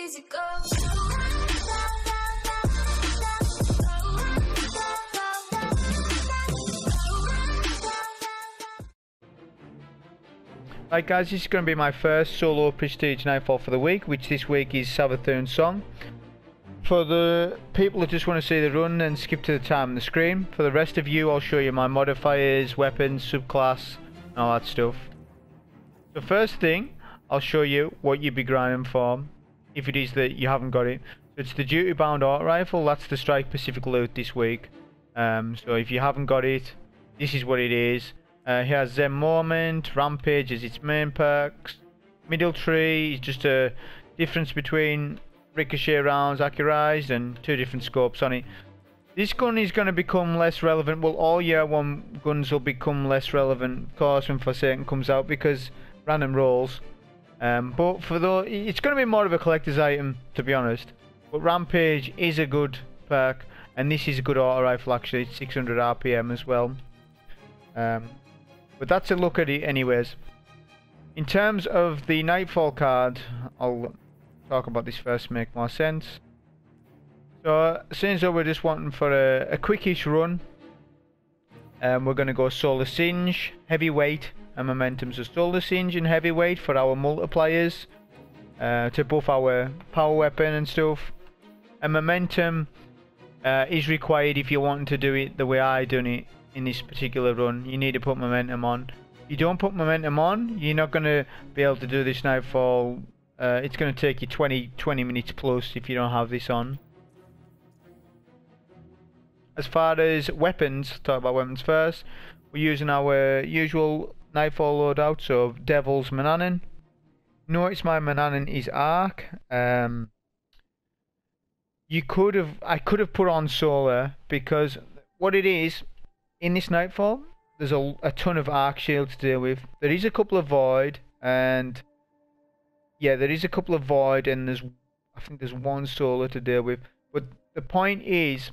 easy go. Right guys, this is going to be my first solo Prestige Nightfall for the week, which this week is Savathun's song. For the people that just want to see the run and skip to the time on the screen, for the rest of you I'll show you my modifiers, weapons, subclass and all that stuff. The first thing, I'll show you what you'd be grinding for if it is that you haven't got it. So it's the duty bound auto rifle, that's the Strike Pacific loot this week. So if you haven't got it, this is what it is. It has Zen Moment, Rampage as its main perks. Middle tree is just a difference between ricochet rounds accurized and two different scopes on it. This gun is going to become less relevant. Well, all year one guns will become less relevant, of course, when Forsaken comes out because random rolls. But for though it's going to be more of a collector's item, to be honest. But Rampage is a good perk, and this is a good auto rifle actually. It's 600 RPM as well. But that's a look at it anyways. In terms of the Nightfall card, I'll talk about this first to make more sense. So since we're just wanting for a quickish run, we're going to go Solar Singe, Heavyweight and Momentum. So Solar Singe and Heavyweight for our multipliers, to buff our power weapon and stuff. And Momentum is required if you want to do it the way I done it. In this particular run, you need to put momentum on. If you don't put momentum on, you're not going to be able to do this Nightfall. It's going to take you 20 minutes plus if you don't have this on. As far as weapons, talk about weapons first. We're using our usual Nightfall loadout, so Devil's Manannan. Notice my Manannan is Arc. I could have put on Solar because what it is. In this Nightfall, there's a ton of arc shields to deal with. There is a couple of void, and yeah, there is a couple of void, and I think there's one solar to deal with. But the point is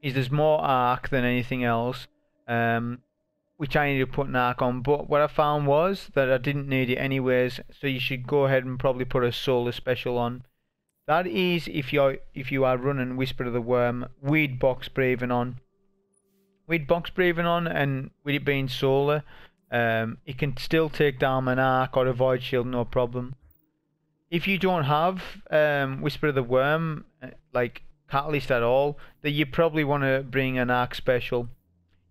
there's more arc than anything else, which I ended up putting arc on. But what I found was that I didn't need it anyways, so you should go ahead and probably put a solar special on. That is if you are running Whisper of the Worm with box breathing on. With box breathing on and with it being solar, it can still take down an arc or a void shield, no problem. If you don't have Whisper of the Worm, like Catalyst at all, then you probably want to bring an arc special.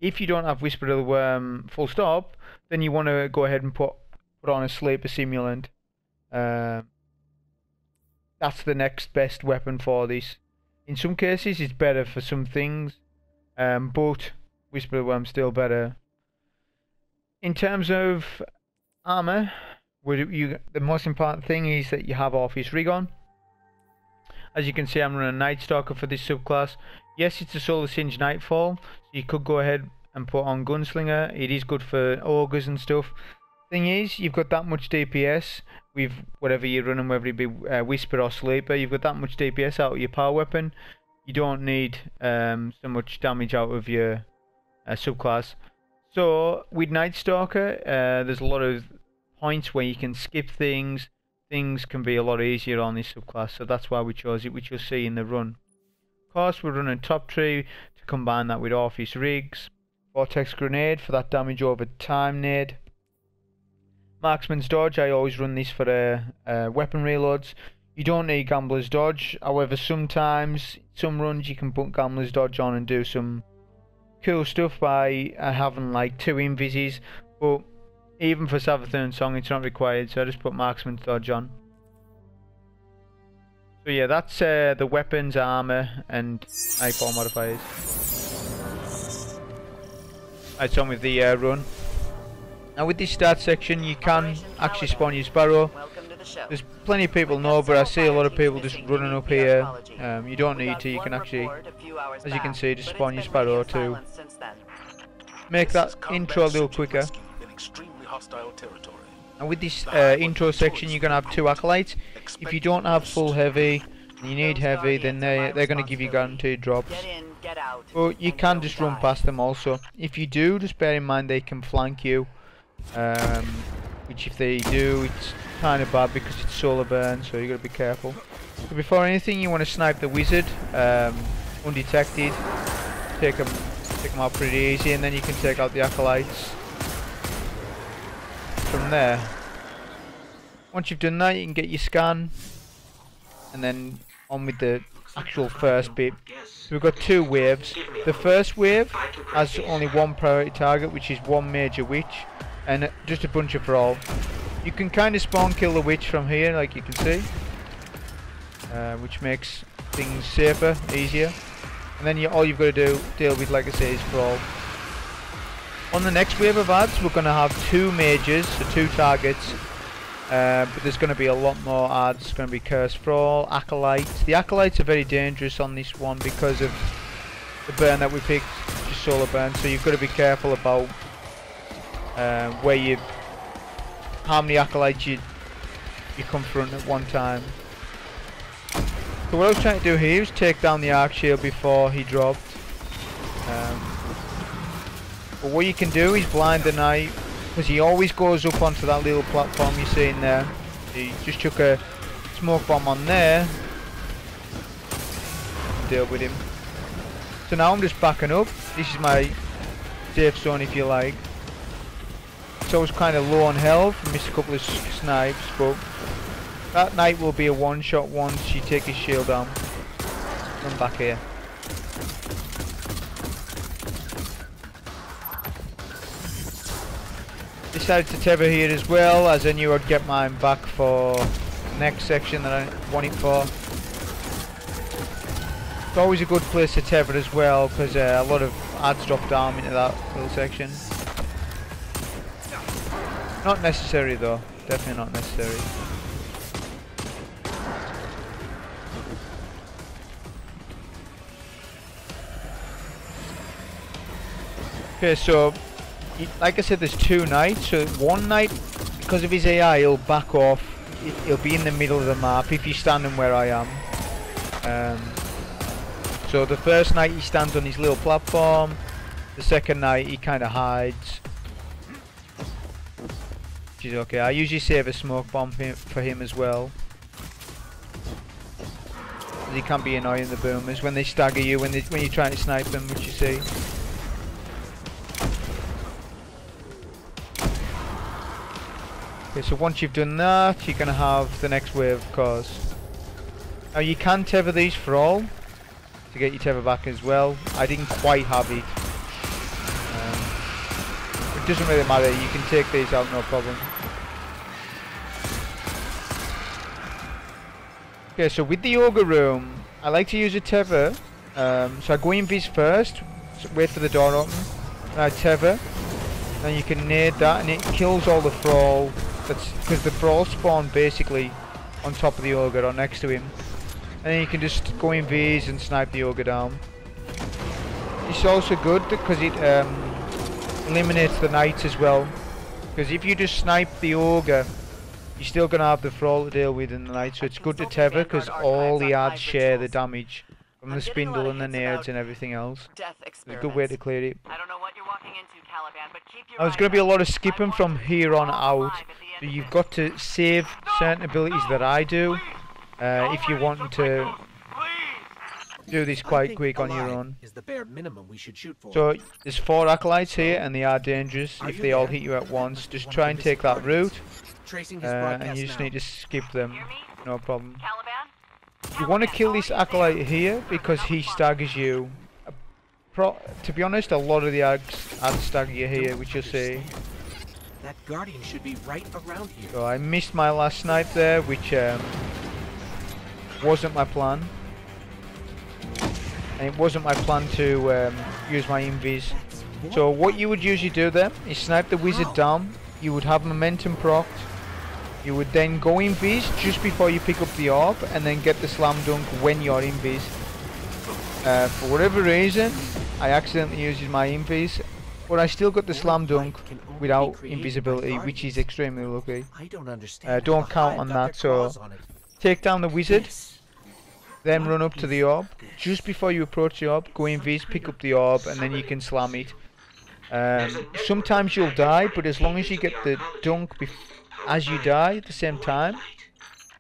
If you don't have Whisper of the Worm full stop, then you want to go ahead and put on a Sleeper Simulant. That's the next best weapon for this. In some cases it's better for some things, but Whisper of the Worm's still better. In terms of armor, the most important thing is that you have Orpheus Rig on. As you can see, I'm running a Nightstalker for this subclass. Yes, it's a Solar Singe Nightfall, so you could go ahead and put on Gunslinger. It is good for ogres and stuff. Thing is, you've got that much DPS with whatever you're running, whether it be Whisper or Sleeper. You've got that much DPS out of your power weapon. You don't need so much damage out of your subclass. So with Nightstalker, there's a lot of points where you can skip things. Things can be a lot easier on this subclass, so that's why we chose it, which you'll see in the run. Of course, we're running Top Tree to combine that with Orpheus Rigs. Vortex Grenade for that damage over time nade. Marksman's Dodge, I always run this for weapon reloads. You don't need Gambler's Dodge, however sometimes, some runs you can put Gambler's Dodge on and do some cool stuff by having like 2 invises, but even for Savathun's song it's not required, so I just put Marksman's Dodge on. So yeah, that's the weapons, armor and Nightfall modifiers. Right, so on with the run. Now with this start section you can actually spawn your Sparrow. There's plenty of people know, but I see a lot of people just running up here. You don't need to, you can actually, as you can see, just spawn your Sparrow to make that intro a little quicker. And with this intro section you're going to have 2 acolytes. If you don't have full heavy and you need heavy, then they're going to give you guaranteed drops. But you can just run past them also. If you do, just bear in mind they can flank you. Which if they do, kind of bad because it's solar burn, so you got to be careful. So before anything, you want to snipe the wizard undetected. Take them out pretty easy, and then you can take out the acolytes from there. Once you've done that, you can get your scan, and then on with the actual first bit. So we've got 2 waves. The first wave has only 1 priority target, which is 1 major witch, and just a bunch of thrall. You can kind of spawn kill the witch from here, like you can see, which makes things safer, easier. And then all you've got to deal with, like I say, is thrall. On the next wave of ads, we're going to have 2 mages, so 2 targets. But there's going to be a lot more ads. It's going to be Curse Thrall, Acolytes. The Acolytes are very dangerous on this one because of the burn that we picked, just solar burn. So you've got to be careful about how many Acolytes you confront at one time. So what I was trying to do here is take down the Arc Shield before he dropped. But what you can do is blind the Knight, because he always goes up onto that little platform you're seeing there. You just chuck a smoke bomb on there, deal with him. So now I'm just backing up. This is my safe zone, if you like. So I was kind of low on health, missed a couple of snipes, but that Knight will be a one-shot once you take his shield down. Come back here. Decided to tether here as well, as I knew I'd get mine back for the next section that I want it for. It's always a good place to tether as well, because a lot of ads drop down into that little section. Not necessary though, definitely not necessary. Okay, so like I said, there's 2 Knights. So one Knight, because of his AI, he'll back off. He'll be in the middle of the map if he's standing where I am. So the first Knight, he stands on his little platform. The second Knight, he kind of hides, which is okay. I usually save a smoke bomb for him as well. He can be annoying, the boomers, when they stagger you when you're trying to snipe them, which you see. Okay, so once you've done that, you're going to have the next wave of course. Now you can tether these for all to get your tether back as well. I didn't quite have it. It doesn't really matter, you can take these out no problem. Okay, so with the Ogre Room, I like to use a tether. So I go invis first, so wait for the door open, and I tether. Then you can nade that and it kills all the thrall. That's because the thrall spawn basically on top of the ogre or next to him. And then you can just go invis and snipe the ogre down. It's also good because it eliminates the knights as well. Because if you just snipe the ogre, you're still going to have the thrall to deal with in the night. So it's good to tether because all the ads share the damage from the spindle and the nades and everything else. It's a good way to clear it. I don't know what you're walking into, Caliban, but keep your Now, there's going to be a lot of skipping from here on out. So you've got to save certain abilities that I do if you want to do this quite quick on your own. Is the bare minimum we should shoot for. So there's 4 acolytes here and they are dangerous if they all hit you at once. Just try and take that route and you just need to skip them, no problem. You want to kill this acolyte here because he staggers you. To be honest, a lot of the ads stagger you here, which you'll see. That guardian should be right around here. So I missed my last snipe there, which wasn't my plan. And it wasn't my plan to use my invis. So what you would usually do then is snipe the wizard down. You would have momentum procced. You would then go invis just before you pick up the orb, and then get the slam dunk when you're invis. For whatever reason, I accidentally used my invis, but I still got the slam dunk without invisibility, which is extremely lucky. Don't count on that, so take down the wizard, then run up to the orb. Just before you approach the orb, go invis, pick up the orb, and then you can slam it. Sometimes you'll die, but as long as you get the dunk as you die at the same time,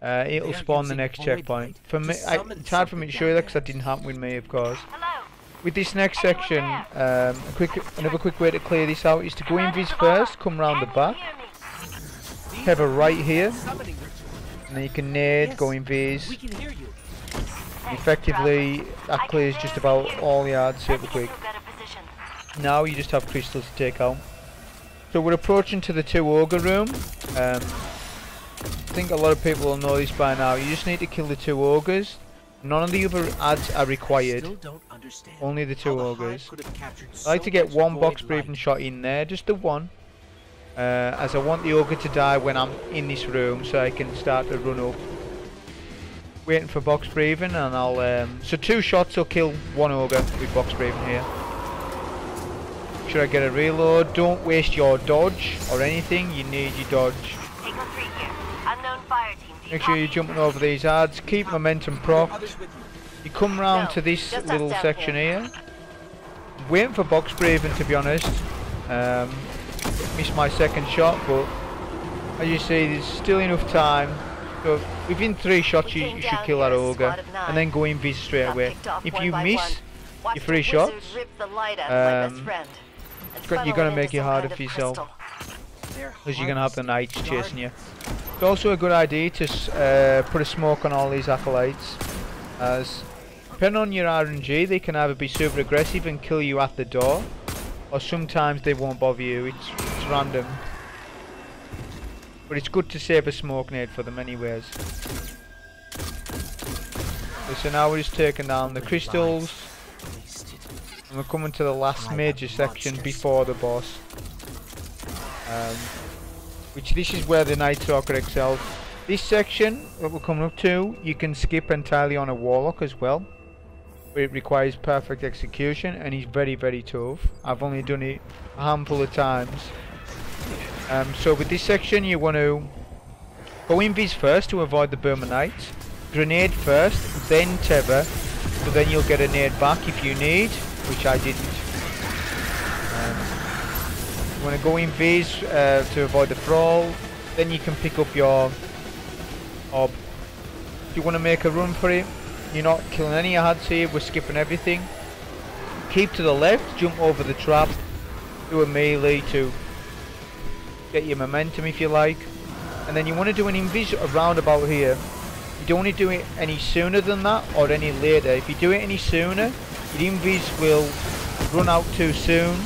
it'll spawn the next checkpoint. For me, it's hard for me to show you that because that didn't happen with me, of course. With this next section, another quick way to clear this out is to go invis first, come round the back, have a right here, and then you can nade, go invis. Effectively, that clears just about all the yards super quick. Now you just have crystals to take out. So we're approaching to the 2 ogre room. I think a lot of people will know this by now. You just need to kill the 2 ogres. None of the other ads are required. Only the 2 ogres. I like to get 1 box breathing shot in there, just the 1. As I want the ogre to die when I'm in this room so I can start to run up. Waiting for box breathing, and I'll so 2 shots will kill 1 ogre with box breathing here. Should I get a reload? Don't waste your dodge or anything, you need your dodge. Make sure you're jumping over these ads, keep momentum propped. You come round to this little section here. Waiting for box breathing, to be honest. Missed my second shot, but as you see there's still enough time. So within 3 shots you should kill that ogre, and then go invis straight away. If you miss your 3 shots, you're going to make it harder for yourself, because you're going to have the knights chasing you. It's also a good idea to put a smoke on all these acolytes, as depending on your RNG they can either be super aggressive and kill you at the door, or sometimes they won't bother you. It's random. But it's good to save a smoke nade for them anyways. So now we're just taking down the crystals. And we're coming to the last major section before the boss. Which this is where the Nightstalker excels. This section that we're coming up to, you can skip entirely on a warlock as well. But it requires perfect execution, and he's very, very tough. I've only done it a handful of times. So with this section you want to go invis first to avoid the Burma Knights, grenade first, then tether, so then you'll get a nade back if you need, which I didn't. You want to go invis to avoid the thrall, then you can pick up your orb. If you want to make a run for it, you're not killing any ads here, we're skipping everything. Keep to the left, jump over the trap, do a melee to get your momentum if you like, and then you want to do an invis around about here. You don't want to do it any sooner than that or any later. If you do it any sooner, your invis will run out too soon,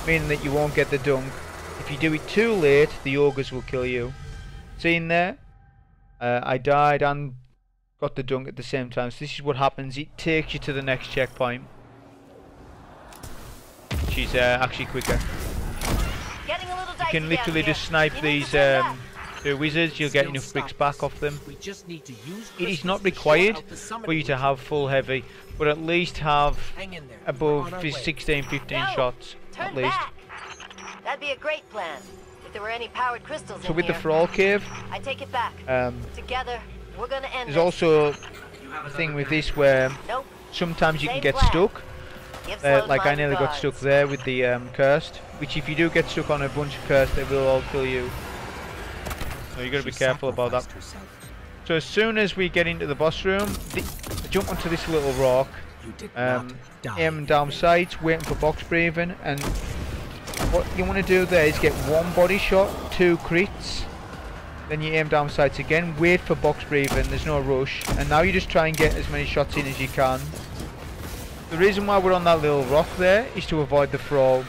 meaning that you won't get the dunk. If you do it too late, the ogres will kill you. See in there? I died and got the dunk at the same time, so this is what happens. It takes you to the next checkpoint, which is actually quicker. You can literally just snipe these 2 wizards, you'll get enough bricks back off them. It is not required for you to have full heavy, but at least have above 16-15 shots at least. That'd be a great plan. If there were any powered crystals so with the Thrall Cave, I take it back. Together, we're gonna end there's also a thing with this where sometimes you can get stuck. Like I nearly got stuck there with the cursed, which if you do get stuck on a bunch of cursed, they will all kill you. So you got to be careful about that. So as soon as we get into the boss room, jump onto this little rock, aim down sights, waiting for box breathing, and what you want to do there is get 1 body shot, 2 crits, then you aim down sights again, wait for box breathing, there's no rush, and now you just try and get as many shots in as you can. The reason why we're on that little rock there is to avoid the thrall.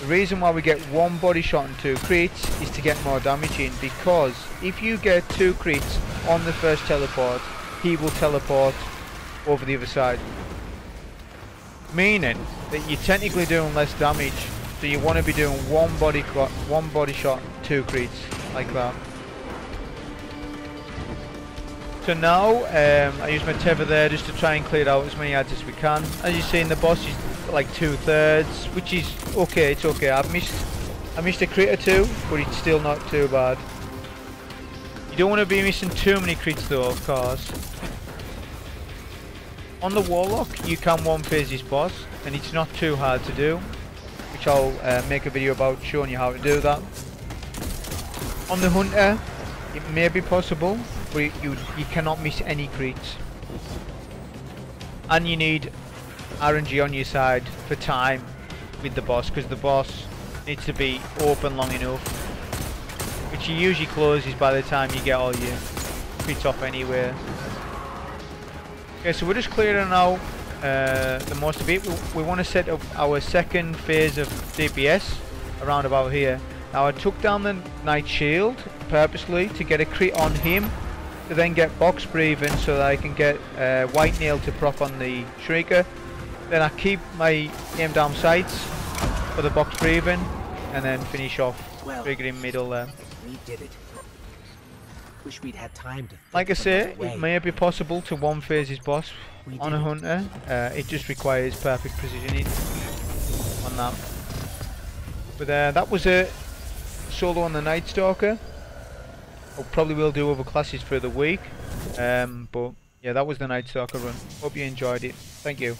The reason why we get 1 body shot and 2 crits is to get more damage in, because if you get 2 crits on the first teleport, he will teleport over the other side. Meaning that you're technically doing less damage, so you want to be doing 1 body shot, 2 crits, like that. So now, I use my tether there just to try and clear out as many ads as we can. As you see in the boss, is like 2/3, which is okay, it's okay. I missed a crit or 2, but it's still not too bad. You don't want to be missing too many crits though, of course. On the Warlock, you can one-phase this boss, and it's not too hard to do, which I'll make a video about showing you how to do that. On the Hunter, It may be possible, but you cannot miss any crits. And you need RNG on your side for time with the boss, because the boss needs to be open long enough, which he usually closes by the time you get all your crits off anyway. Okay, so we're just clearing out the most of it. We want to set up our second phase of DPS around about here. Now I took down the Knight Shield purposely to get a crit on him, to then get box breathing so that I can get White Nail to proc on the Shrieker. Then I keep my aim down sights for the box breathing, and then finish off triggering middle there. We did it. Wish we'd had time to. Like I say, it may be possible to one phase his boss on a hunter. It just requires perfect positioning on that. But that was a solo on the Nightstalker. I probably will do other classes for the week. But yeah, that was the Nightstalker run. Hope you enjoyed it. Thank you.